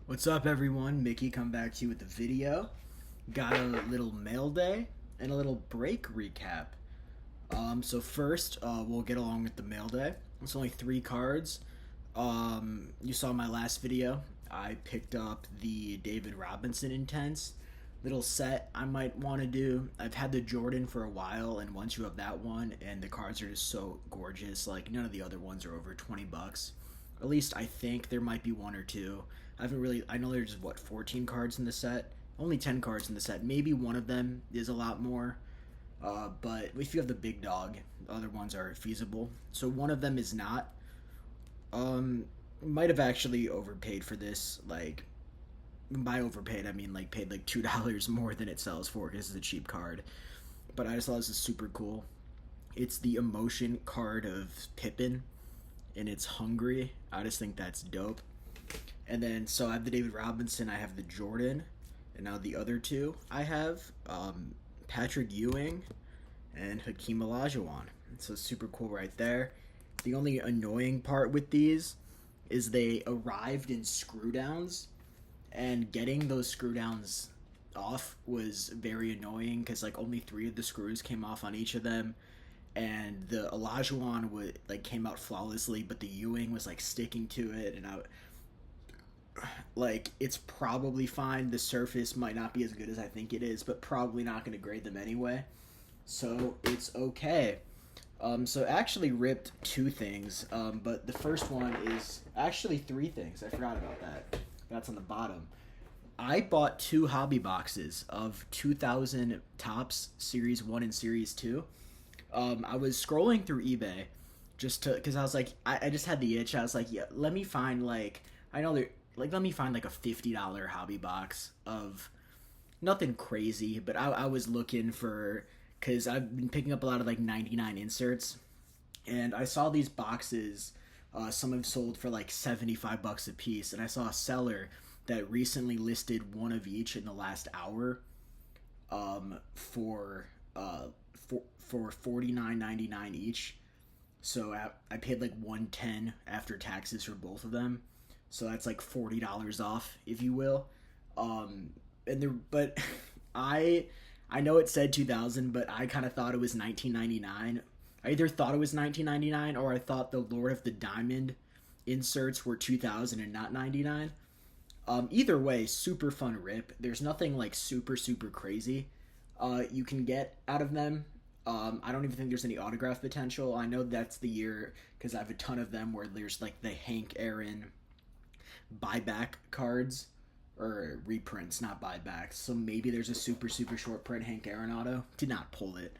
What's up, everyone? Mickey come back to you with the video. Got a little mail day and a little break recap. So first, we'll get along with the mail day. It's only 3 cards. You saw my last video. I picked up the David Robinson Intense little set I might want to do. I've had the Jordan for a while, and once you have that one, and the cards are just so gorgeous, like none of the other ones are over 20 bucks. At least I think there might be one or two. I haven't really. I know there's 14 cards in the set. Only 10 cards in the set. Maybe one of them is a lot more. But if you have the big dog, the other ones are feasible. So one of them is not. Might have actually overpaid for this. Like, by overpaid, I mean like paid like $2 more than it sells for because it's a cheap card. But I just thought this is super cool. It's the emotion card of Pippen, and it's hungry. I just think that's dope. And then, so I have the David Robinson, I have the Jordan, and now the other two I have Patrick Ewing and Hakeem Olajuwon. So super cool right there. The only annoying part with these is they arrived in screw downs, and getting those screw downs off was very annoying because like only 3 of the screws came off on each of them, and the Olajuwon would like came out flawlessly, but the Ewing was like sticking to it, and I like it's probably fine. The surface might not be as good as I think it is, but probably not going to grade them anyway, so it's okay. So I actually ripped 2 things, but the first one is actually 3 things. I forgot about that. That's on the bottom. I bought 2 hobby boxes of 2000 Topps Series 1 and Series 2. I was scrolling through eBay just to, because I was like, I just had the itch. I was like, yeah, let me find like, I know there, like, let me find like a $50 hobby box of nothing crazy, but I was looking for, because I've been picking up a lot of like 99 inserts, and I saw these boxes. Some have sold for like 75 bucks a piece, and I saw a seller that recently listed one of each in the last hour, for $49.99 each. So I paid like $110 after taxes for both of them. So that's like $40 off, if you will. And there, but I know it said 2000, but I kind of thought it was 1999. I either thought it was 1999 or I thought the Lord of the Diamond inserts were 2000 and not 99. Either way, super fun rip. There's nothing like super crazy you can get out of them. I don't even think there's any autograph potential. I know that's the year because I have a ton of them where there's like the Hank Aaron buyback cards or reprints, not buybacks. So maybe there's a super short print Hank Aaron auto. Did not pull it.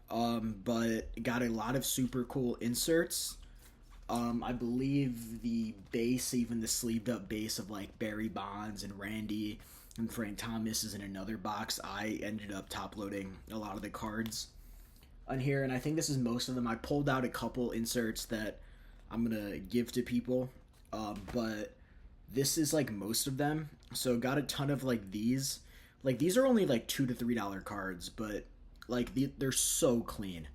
But got a lot of super cool inserts. I believe the base, even the sleeved up base of like Barry Bonds and Randy and Frank Thomas is in another box. I ended up top loading a lot of the cards on here, and I think this is most of them. I pulled out a couple inserts that I'm gonna give to people, but this is like most of them. So got a ton of like these. Like these are only like $2 to $3 cards, but like they're so clean.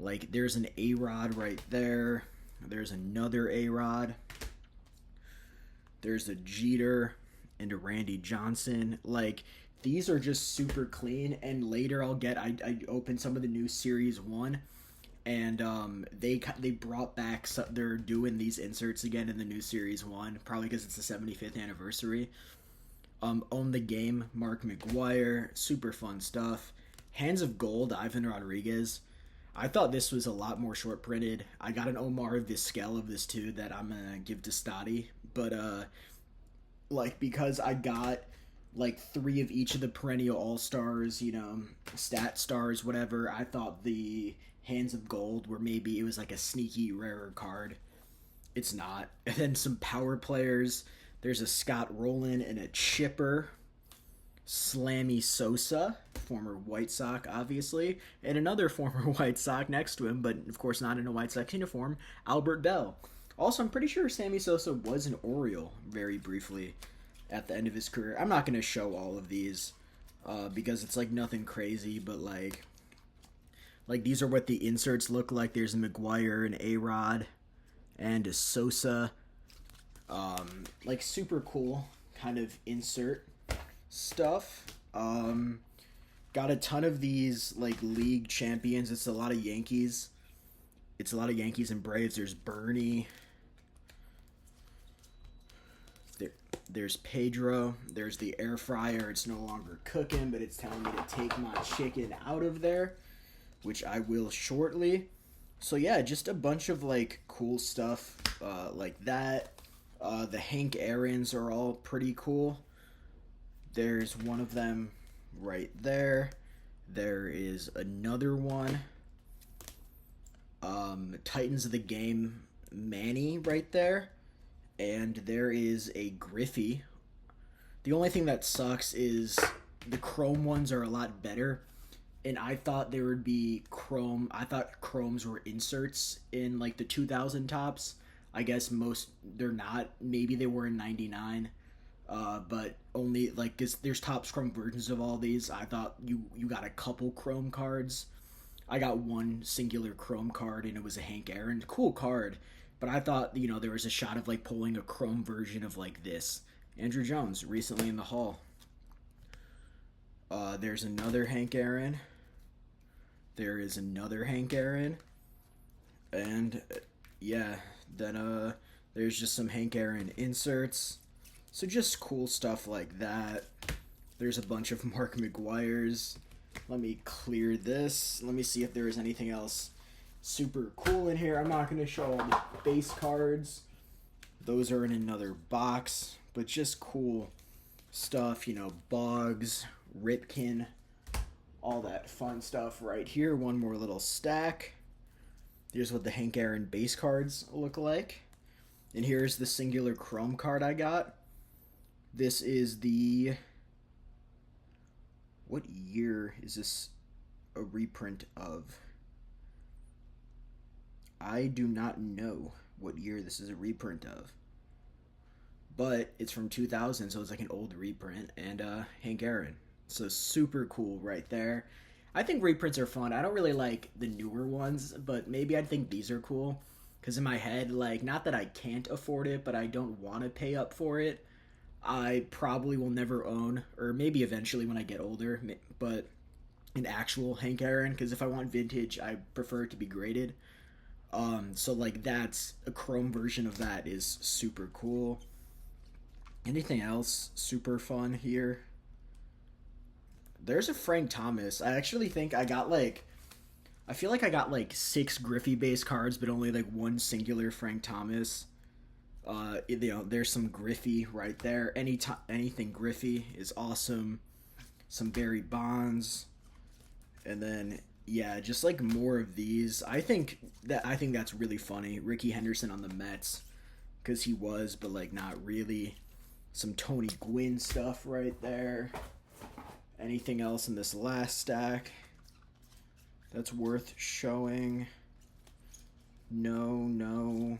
Like there's an A-Rod right there. There's another A-Rod. There's a Jeter and a Randy Johnson. Like these are just super clean. And later I'll get I opened some of the new Series 1, and they brought back they're doing these inserts again in the new Series 1, probably because it's the 75th anniversary. Own the Game, Mark McGwire, super fun stuff. Hands of Gold, Ivan Rodriguez. I thought this was a lot more short printed. I got an Omar Vizquel of this too that I'm gonna give to Stotty, but like because I got like 3 of each of the perennial all stars, you know, stat stars, whatever. I thought the Hands of Gold were maybe it was like a sneaky rarer card. It's not. And then some power players. There's a Scott Rowland and a Chipper. Slammy Sosa, former White Sox, obviously, and another former White Sox next to him, but of course not in a White Sox uniform, Albert Bell. Also, I'm pretty sure Sammy Sosa was an Oriole very briefly at the end of his career. I'm not going to show all of these because it's like nothing crazy, but like these are what the inserts look like. There's a McGwire, an A-Rod, and a Sosa. Like super cool. kind of insert stuff. Got a ton of these like league champions. It's a lot of Yankees. It's a lot of Yankees and Braves. There's Bernie. There's Pedro. There's the air fryer. It's no longer cooking, but it's telling me to take my chicken out of there, which I will shortly. So yeah, just a bunch of like cool stuff like that. The Hank Aaron's are all pretty cool. There's one of them right there. There is another one. Titans of the Game Manny right there. And there is a Griffey. The only thing that sucks is the chrome ones are a lot better. And I thought there would be chrome. I thought chromes were inserts in like the 2000 tops. I guess they're not. Maybe they were in 99. But only like there's Topps Chrome versions of all these. I thought you got a couple Chrome cards. I got one singular Chrome card and it was a Hank Aaron. Cool card. But I thought, there was a shot of like pulling a Chrome version of like this. Andrew Jones, recently in the Hall. There's another Hank Aaron. There is another Hank Aaron. And yeah, then there's just some Hank Aaron inserts. So just cool stuff like that. There's a bunch of Mark McGwire's. Let me clear this. Let me see if there is anything else super cool in here. I'm not going to show all the base cards. Those are in another box. But just cool stuff. Boggs, Ripken, all that fun stuff right here. One more little stack. Here's what the Hank Aaron base cards look like. And here's the singular Chrome card I got. This is the... What year is this a reprint of? I do not know what year this is a reprint of. But it's from 2000, so it's like an old reprint. And Hank Aaron. So super cool right there. I think reprints are fun. I don't really like the newer ones, but maybe I think these are cool. Because in my head, like, not that I can't afford it, but I don't want to pay up for it. I probably will never own, or maybe eventually when I get older, but an actual Hank Aaron, because if I want vintage, I prefer it to be graded. So like that's a Chrome version of that is super cool. Anything else super fun here? There's a Frank Thomas. I actually think I got I feel like I got 6 Griffey base cards, but only one singular Frank Thomas. There's some Griffey right there. Anything Griffey is awesome. Some Barry Bonds, and then yeah, just more of these. I think that's really funny. Ricky Henderson on the Mets, because he was, but not really. Some Tony Gwynn stuff right there. Anything else in this last stack that's worth showing? No.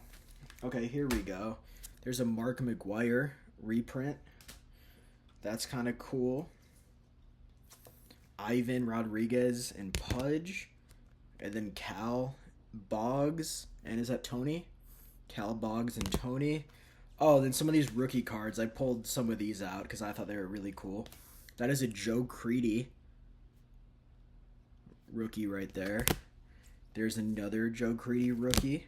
Okay, here we go. There's a Mark McGwire reprint. That's kind of cool. Ivan Rodriguez and Pudge. And then Cal Boggs. And is that Tony? Cal Boggs and Tony. Oh, then some of these rookie cards. I pulled some of these out because I thought they were really cool. That is a Joe Creedy rookie right there. There's another Joe Creedy rookie.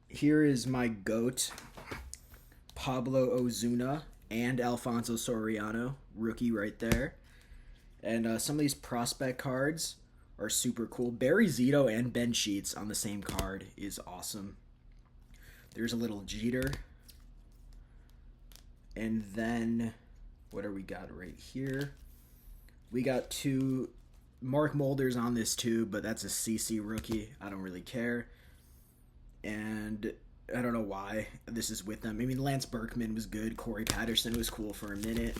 Here is my GOAT, Pablo Ozuna and Alfonso Soriano, rookie right there. And some of these prospect cards are super cool. Barry Zito and Ben Sheets on the same card is awesome. There's a little Jeter. And then, what do we got right here? We got 2 Mark Mulder's on this too, but that's a CC rookie. I don't really care. And I don't know why this is with them. I mean, Lance Berkman was good. Corey Patterson was cool for a minute.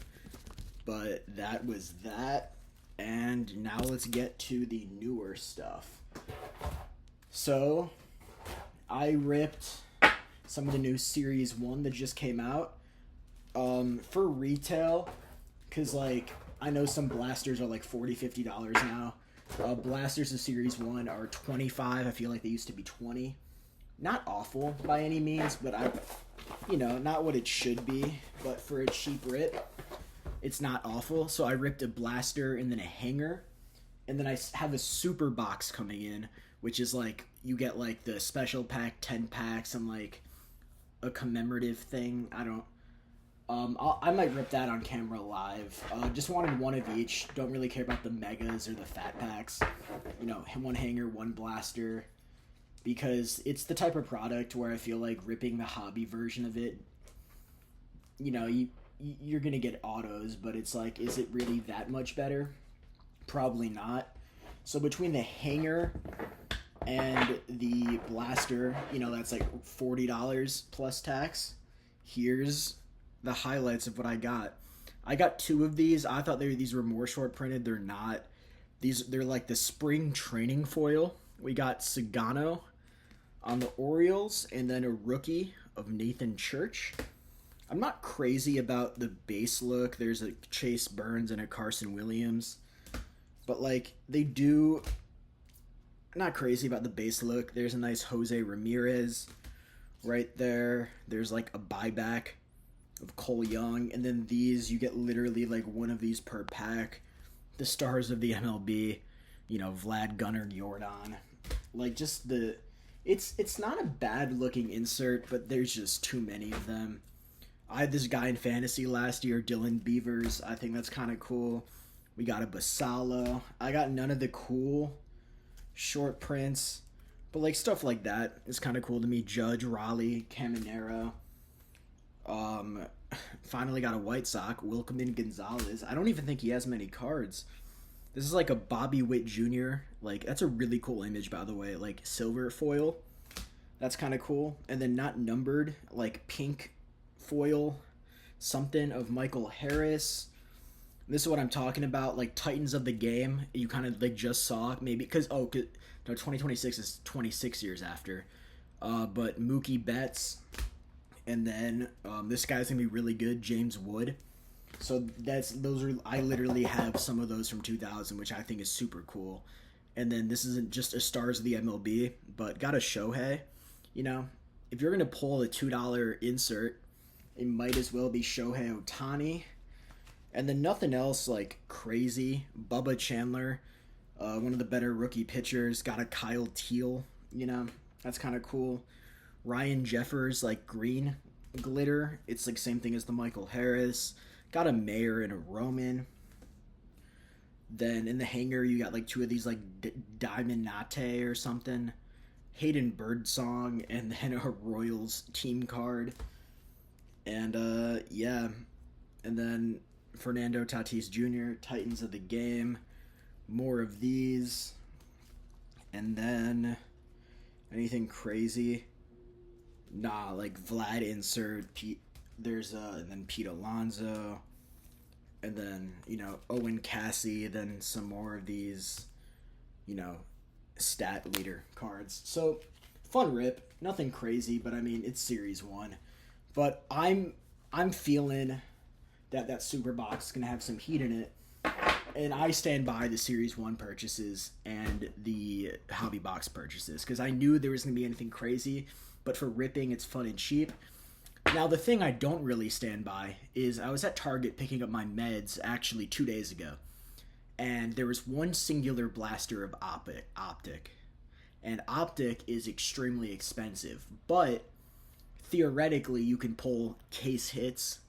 But that was that. And now let's get to the newer stuff. So, I ripped some of the new Series 1 that just came out. For retail, because, I know some blasters are $40, $50 now. Blasters of Series 1 are $25. I feel like they used to be $20. not awful by any means, but not what it should be. But for a cheap rip, it's not awful. So I ripped a blaster and then a hanger, and then I have a super box coming in, which is like you get like the special pack 10 packs and like a commemorative thing. I don't. I might rip that on camera live. Just wanted one of each. Don't really care about the megas or the fat packs. One hanger, one blaster, because it's the type of product where I feel like ripping the hobby version of it. You're gonna get autos, but it's like, is it really that much better? Probably not. So between the hanger and the blaster, that's like $40 plus tax. Here's the highlights of what I got. I got two of these. I thought these were more short printed. They're not. They're like the spring training foil. We got Sagano on the Orioles, and then a rookie of Nathan Church. I'm not crazy about the base look. There's a Chase Burns and a Carson Williams, but like they do. Not crazy about the base look. There's a nice Jose Ramirez right there. There's like a buyback of Cole Young, and then these, you get literally like one of these per pack. The stars of the MLB, Vlad, Gunnar, Jordan. Like, just it's not a bad looking insert, but there's just too many of them. I had this guy in fantasy last year, Dylan Beavers. I think that's kind of cool. We got a Basalo. I got none of the cool short prints, but like stuff like that is kind of cool to me. Judge, Raleigh, Caminero. Finally got a White Sox, Wilkerman Gonzalez. I don't even think he has many cards. This is like a Bobby Witt Jr. Like, that's a really cool image, by the way. Like, silver foil. That's kind of cool. And then not numbered, like pink foil something of Michael Harris. This is what I'm talking about. Like, Titans of the Game. You kind of like just saw maybe because 2026 is 26 years after. But Mookie Betts. And then this guy's gonna be really good, James Wood. So I literally have some of those from 2000, which I think is super cool. And then this isn't just a stars of the MLB, but got a Shohei. If you're gonna pull a $2 insert, it might as well be Shohei Ohtani. And then nothing else like crazy. Bubba Chandler, one of the better rookie pitchers, got a Kyle Teal. That's kind of cool. Ryan Jeffers, like green glitter. It's like same thing as the Michael Harris. Got a Mayer and a Roman. Then in the hanger, you got like two of these like Diamond Nate or something. Hayden Birdsong, and then a Royals team card. And yeah. And then Fernando Tatis Jr., Titans of the Game. More of these. And then anything crazy? Nah, like Vlad insert, Pete. There's and then Pete Alonso, and then Owen Cassie. Then some more of these, stat leader cards. So fun rip, nothing crazy, but I mean it's Series 1. But I'm feeling that super box is gonna have some heat in it, and I stand by the Series 1 purchases and the hobby box purchases because I knew there was gonna be anything crazy. But for ripping, it's fun and cheap. Now, the thing I don't really stand by is I was at Target picking up my meds actually 2 days ago. And there was one singular blaster of Optic. And Optic is extremely expensive. But theoretically, you can pull case hits.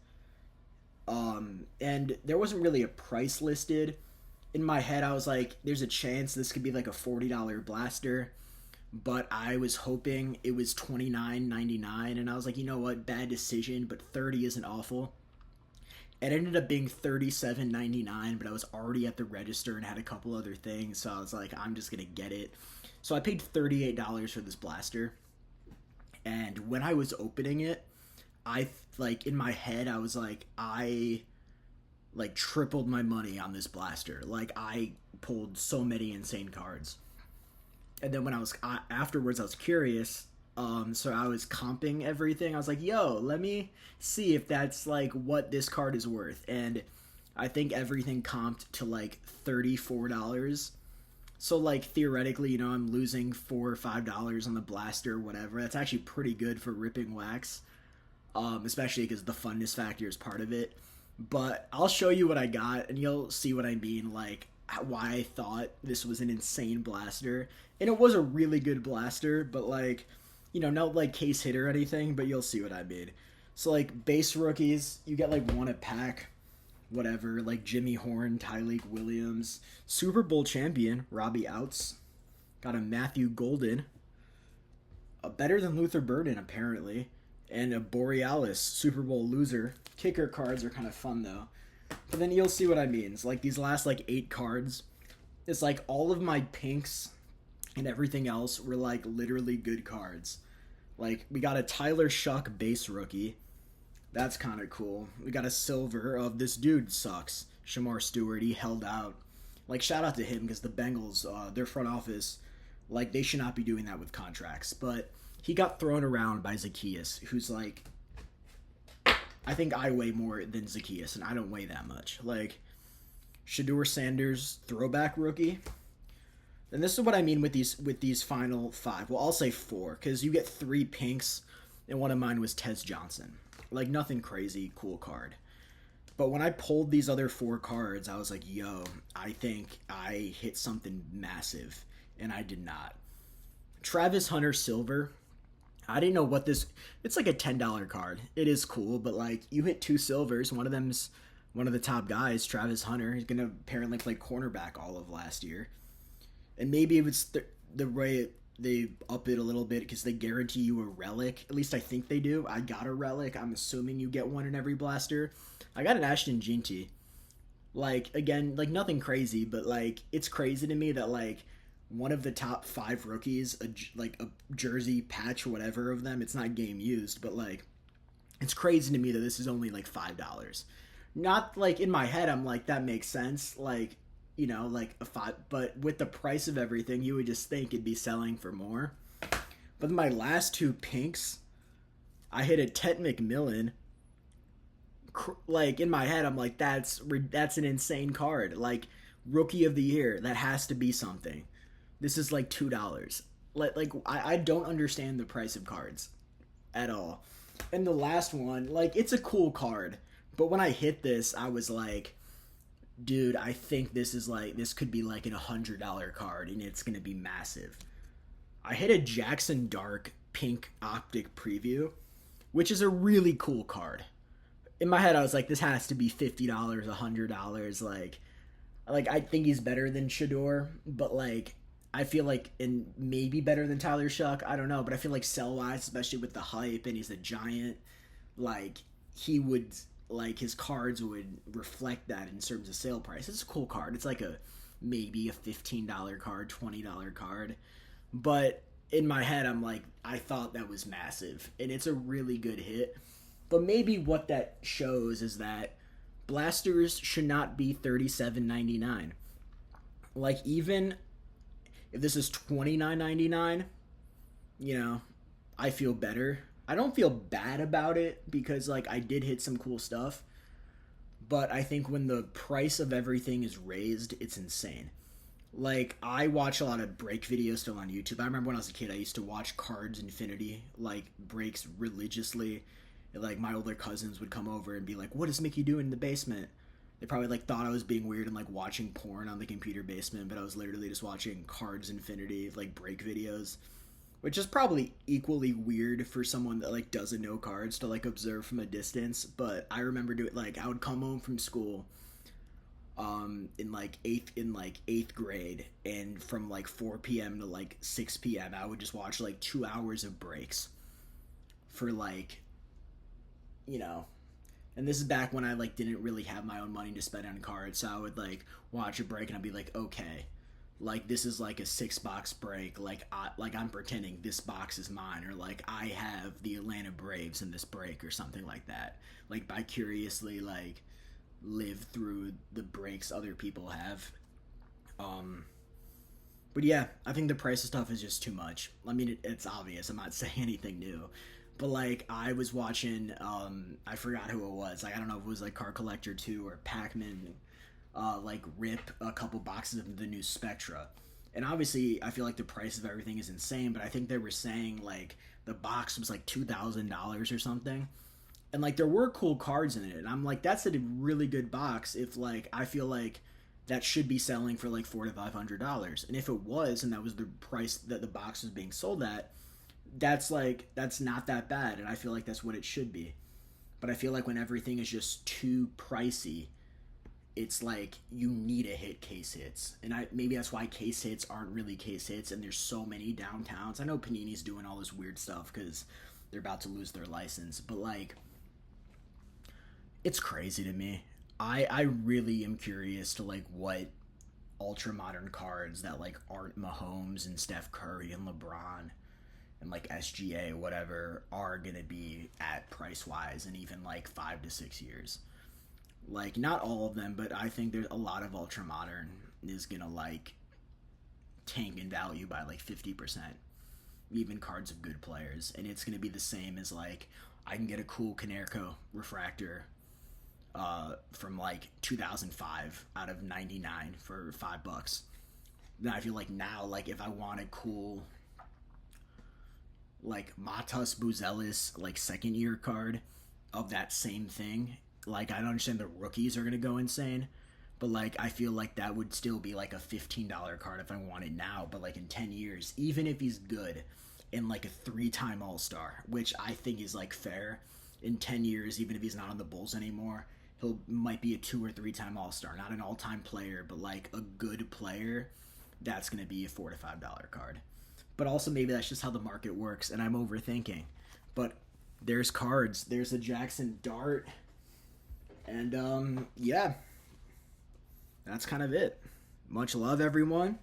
And there wasn't really a price listed. In my head, I was like, there's a chance this could be like a $40 blaster. But I was hoping it was $29.99, and I was like, you know what, bad decision, but $30 isn't awful. It ended up being $37.99, but I was already at the register and had a couple other things, so I was like, I'm just gonna get it. So I paid $38 for this blaster, and when I was opening it, I in my head I was like, I tripled my money on this blaster. Like, I pulled so many insane cards. And then when afterwards, I was curious. So I was comping everything. I was like, yo, let me see if that's like what this card is worth. And I think everything comped to like $34. So like theoretically, I'm losing $4 or $5 on the blaster or whatever. That's actually pretty good for ripping wax, especially because the funness factor is part of it. But I'll show you what I got, and you'll see what I mean. Like why I thought this was an insane blaster, and it was a really good blaster. But like, not like case hit or anything. But you'll see what I mean. So like base rookies, you get like one a pack, whatever, like Jimmy Horn, Tyreek Williams, Super Bowl champion Robbie Outs, got a Matthew Golden, a better than Luther Burden apparently, and a Borealis Super Bowl loser. Kicker cards are kind of fun though, but then you'll see what I mean. It's like these last like 8 cards, it's like all of my pinks and everything else were like literally good cards. Like we got a Tyler Shuck base rookie. That's kind of cool. We got a silver of this dude sucks. Shamar Stewart, he held out. Like, shout out to him because the Bengals, their front office, like, they should not be doing that with contracts. But he got thrown around by Zacchaeus, who's like, I think I weigh more than Zacchaeus, and I don't weigh that much. Like, Shedeur Sanders, throwback rookie. And this is what I mean with these final 5. Well, I'll say 4, because you get 3 pinks, and one of mine was Tez Johnson. Like, nothing crazy, cool card. But when I pulled these other 4 cards, I was like, yo, I think I hit something massive. And I did not. Travis Hunter Silver. I didn't know what this... It's like a $10 card. It is cool, but, like, you hit 2 silvers. One of them's one of the top guys, Travis Hunter. He's going to apparently play cornerback all of last year. And maybe it was the way they up it a little bit because they guarantee you a relic. At least I think they do. I got a relic. I'm assuming you get one in every blaster. I got an Ashton Jeanty. Like, again, like nothing crazy, but like it's crazy to me that like one of the top 5 rookies, like a jersey patch or whatever of them, it's not game used, but like it's crazy to me that this is only like $5. Not like in my head I'm like that makes sense, like like a 5, but with the price of everything, you would just think it'd be selling for more. But my last 2 pinks, I hit a Tet McMillan. Like in my head, I'm like, that's an insane card. Like rookie of the year, that has to be something. This is like $2. Like I don't understand the price of cards at all. And the last one, like it's a cool card, but when I hit this, I was like, dude, I think this could be like an $100 card, and it's gonna be massive. I hit a Jackson Dark pink optic preview, which is a really cool card. In my head, I was like, this has to be $50, $100. Like I think he's better than Shedeur, but like I feel like, and maybe better than Tyler Shuck. I don't know, but I feel like sell wise, especially with the hype, and he's a giant. Like he would. Like his cards would reflect that in terms of sale price. It's a cool card. It's like maybe a $15 card, $20 card. But in my head, I'm like, I thought that was massive. And it's a really good hit. But maybe what that shows is that blasters should not be $37.99. Like even if this is $29.99, I feel better. I don't feel bad about it because like I did hit some cool stuff, but I think when the price of everything is raised, it's insane. Like I watch a lot of break videos still on YouTube. I remember when I was a kid, I used to watch Cards Infinity like breaks religiously. And, like my older cousins would come over and be like, "What is Mickey doing in the basement?" They probably like thought I was being weird and like watching porn on the computer basement, but I was literally just watching Cards Infinity like break videos. Which is probably equally weird for someone that like doesn't know cards to like observe from a distance. But I remember doing like I would come home from school, in like eighth grade, and from like 4 p.m. to like 6 p.m. I would just watch like 2 hours of breaks, for like, and this is back when I like didn't really have my own money to spend on cards, so I would like watch a break and I'd be like, okay. Like this is like a 6-box break. Like I'm pretending this box is mine, or like I have the Atlanta Braves in this break or something like that. Like I curiously like live through the breaks other people have. But yeah, I think the price of stuff is just too much. I mean, it's obvious. I'm not saying anything new, but like I was watching. I forgot who it was. Like I don't know if it was like Card Collector 2 or Pac-Man. Like rip a couple boxes of the new Spectra, And obviously, I feel like the price of everything is insane, but I think they were saying like the box was like $2,000 or something. And like there were cool cards in it. And I'm like, that's a really good box if like I feel like that should be selling for like $400 to $500. And if it was, and that was the price that the box was being sold at, that's not that bad. And I feel like that's what it should be. But I feel like when everything is just too pricey, it's like you need to hit case hits. And maybe that's why case hits aren't really case hits, and there's so many downtowns. I know Panini's doing all this weird stuff because they're about to lose their license, but like it's crazy to me. I really am curious to like what ultra modern cards that like aren't Mahomes and Steph Curry and LeBron and like SGA whatever are gonna be at price wise in even like 5 to 6 years. Like not all of them, but I think there's a lot of ultra modern is gonna like tank in value by like 50%. Even cards of good players, and it's gonna be the same as like I can get a cool Canerco refractor from like 2005 out of 99 for $5. Then I feel like now, like if I want a cool like Matas Buzelis like second year card of that same thing, like I don't understand the rookies are gonna go insane, but like I feel like that would still be like a $15 card if I want it now. But like in 10 years, even if he's good and like a 3-time All-Star, which I think is like fair, in 10 years, even if he's not on the Bulls anymore, he'll might be a 2 or 3-time All-Star, not an all-time player, but like a good player. That's gonna be a $4 to $5 card. But also maybe that's just how the market works, and I'm overthinking. But there's cards. There's a Jackson Dart, and yeah, that's kind of it. Much love, everyone.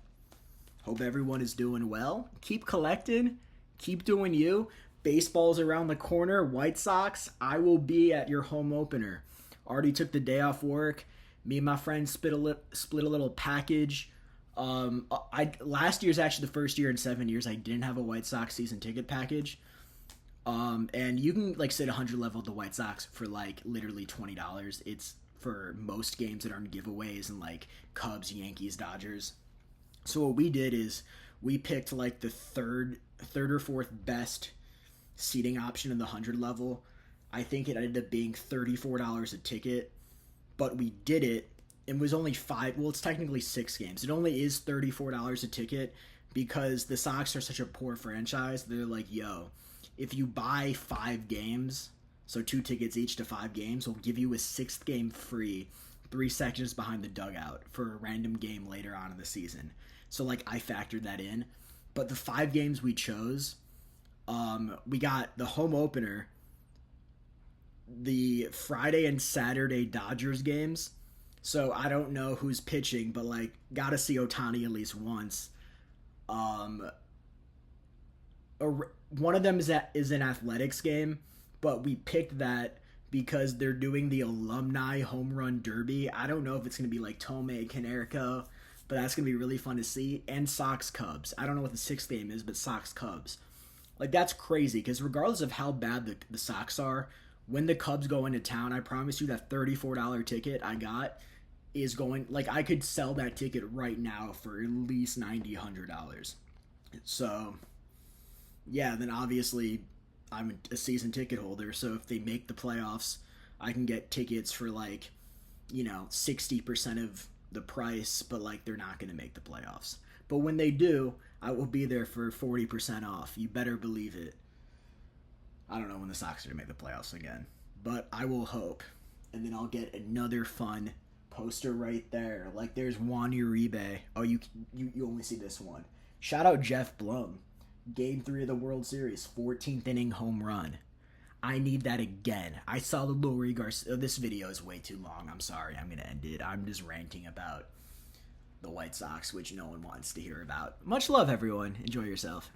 Hope everyone is doing well. Keep collecting. Keep doing you. Baseball's around the corner. White Sox, I will be at your home opener. Already took the day off work. Me and my friend split a little package. Last year's actually the first year in 7 years I didn't have a White Sox season ticket package. And you can like sit 100 level at the White Sox for like literally $20. It's for most games that aren't giveaways and like Cubs, Yankees, Dodgers. So what we did is we picked like the third or fourth best seating option in the 100 level. I think it ended up being $34 a ticket, but we did it. It was only it's technically 6 games. It only is $34 a ticket because the Sox are such a poor franchise. They're like, yo, if you buy 5 games, so 2 tickets each to 5 games, we'll give you a 6th game free, 3 sections behind the dugout for a random game later on in the season. So like I factored that in. But the 5 games we chose, we got the home opener, the Friday and Saturday Dodgers games. So I don't know who's pitching, but like gotta see Ohtani at least once. One of them is an athletics game, but we picked that because they're doing the alumni home run derby. I don't know if it's gonna be like Tomei Canerco, but that's gonna be really fun to see. And Sox Cubs. I don't know what the 6th game is, but Sox Cubs. Like that's crazy because regardless of how bad the Sox are, when the Cubs go into town, I promise you that $34 ticket I got is going, like I could sell that ticket right now for at least $90, $100. So yeah, then obviously I'm a season ticket holder, so if they make the playoffs, I can get tickets for like, 60% of the price, but like they're not going to make the playoffs. But when they do, I will be there for 40% off. You better believe it. I don't know when the Sox are going to make the playoffs again, but I will hope. And then I'll get another fun poster right there. Like there's Juan Uribe. Oh, you only see this one. Shout out Jeff Blum. Game 3 of the World Series, 14th inning home run. I need that again. I saw the Leury Garcia. This video is way too long. I'm sorry. I'm going to end it. I'm just ranting about the White Sox, which no one wants to hear about. Much love, everyone. Enjoy yourself.